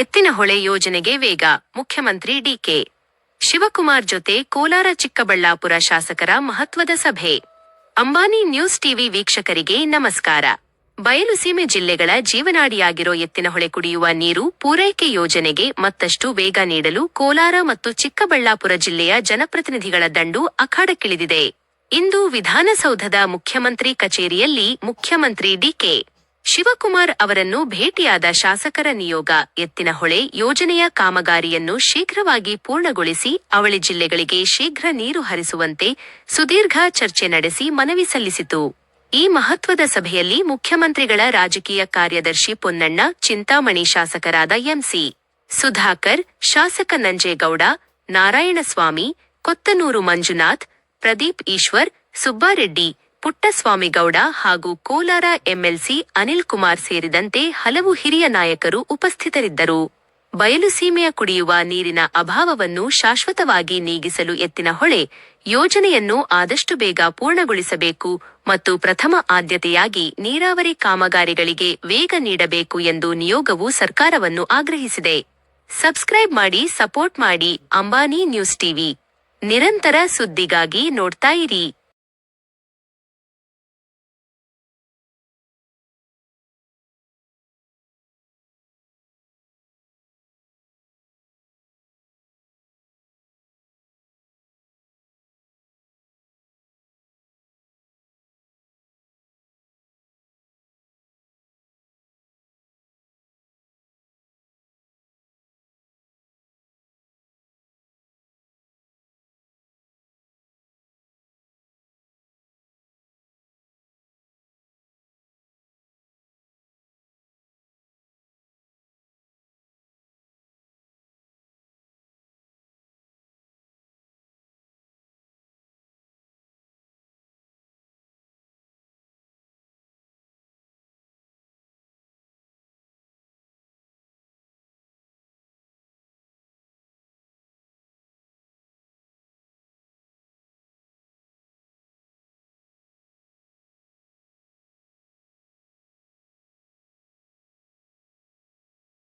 ಎತ್ತಿನಹೊಳೆ ಯೋಜನೆಗೆ ವೇಗ, ಮುಖ್ಯಮಂತ್ರಿ ಡಿಕೆ ಶಿವಕುಮಾರ್ ಜೊತೆ ಕೋಲಾರ ಚಿಕ್ಕಬಳ್ಳಾಪುರ ಶಾಸಕರ ಮಹತ್ವದ ಸಭೆ. ಅಂಬಾನಿ ನ್ಯೂಸ್ ಟಿವಿ ವೀಕ್ಷಕರಿಗೆ ನಮಸ್ಕಾರ. ಬಯಲುಸೀಮೆ ಜಿಲ್ಲೆಗಳ ಜೀವನಾಡಿಯಾಗಿರೋ ಎತ್ತಿನಹೊಳೆ ಕುಡಿಯುವ ನೀರು ಪೂರೈಕೆ ಯೋಜನೆಗೆ ಮತ್ತಷ್ಟು ವೇಗ ನೀಡಲು ಕೋಲಾರ ಮತ್ತು ಚಿಕ್ಕಬಳ್ಳಾಪುರ ಜಿಲ್ಲೆಯ ಜನಪ್ರತಿನಿಧಿಗಳ ದಂಡು ಅಖಾಡಕ್ಕಿಳಿದಿದೆ. ಇಂದು ವಿಧಾನಸೌಧದ ಮುಖ್ಯಮಂತ್ರಿ ಕಚೇರಿಯಲ್ಲಿ ಮುಖ್ಯಮಂತ್ರಿ ಡಿಕೆ ಶಿವಕುಮಾರ್ ಅವರನ್ನು ಭೇಟಿಯಾದ ಶಾಸಕರ ನಿಯೋಗ ಎತ್ತಿನಹೊಳೆ ಯೋಜನೆಯ ಕಾಮಗಾರಿಯನ್ನು ಶೀಘ್ರವಾಗಿ ಪೂರ್ಣಗೊಳಿಸಿ ಅವಳಿ ಜಿಲ್ಲೆಗಳಿಗೆ ಶೀಘ್ರ ನೀರು ಹರಿಸುವಂತೆ ಸುದೀರ್ಘ ಚರ್ಚೆ ನಡೆಸಿ ಮನವಿ ಸಲ್ಲಿಸಿತು. ಈ ಮಹತ್ವದ ಸಭೆಯಲ್ಲಿ ಮುಖ್ಯಮಂತ್ರಿಗಳ ರಾಜಕೀಯ ಕಾರ್ಯದರ್ಶಿ ಪೊನ್ನಣ್ಣ, ಚಿಂತಾಮಣಿ ಶಾಸಕರಾದ ಎಂಸಿ ಸುಧಾಕರ್, ಶಾಸಕ ನಂಜೇಗೌಡ, ನಾರಾಯಣಸ್ವಾಮಿ, ಕೊತ್ತನೂರು ಮಂಜುನಾಥ್, ಪ್ರದೀಪ್ ಈಶ್ವರ್, ಸುಬ್ಬಾರೆಡ್ಡಿ, ಪುಟ್ಟಸ್ವಾಮಿಗೌಡ ಹಾಗೂ ಕೋಲಾರ ಎಂಎಲ್ಸಿ ಅನಿಲ್ ಕುಮಾರ್ ಸೇರಿದಂತೆ ಹಲವು ಹಿರಿಯ ನಾಯಕರು ಉಪಸ್ಥಿತರಿದ್ದರು. ಬಯಲುಸೀಮೆಯ ಕುಡಿಯುವ ನೀರಿನ ಅಭಾವವನ್ನು ಶಾಶ್ವತವಾಗಿ ನೀಗಿಸಲು ಎತ್ತಿನಹೊಳೆ ಯೋಜನೆಯನ್ನು ಆದಷ್ಟು ಬೇಗ ಪೂರ್ಣಗೊಳಿಸಬೇಕು ಮತ್ತು ಪ್ರಥಮ ಆದ್ಯತೆಯಾಗಿ ನೀರಾವರಿ ಕಾಮಗಾರಿಗಳಿಗೆ ವೇಗ ನೀಡಬೇಕು ಎಂದು ನಿಯೋಗವು ಸರ್ಕಾರವನ್ನು ಆಗ್ರಹಿಸಿದೆ. ಸಬ್ಸ್ಕ್ರೈಬ್ ಮಾಡಿ, ಸಪೋರ್ಟ್ ಮಾಡಿ. ಅಂಬಾನಿ ನ್ಯೂಸ್ ಟಿವಿ ನಿರಂತರ ಸುದ್ದಿಗಾಗಿ ನೋಡ್ತಾ ಇರಿ.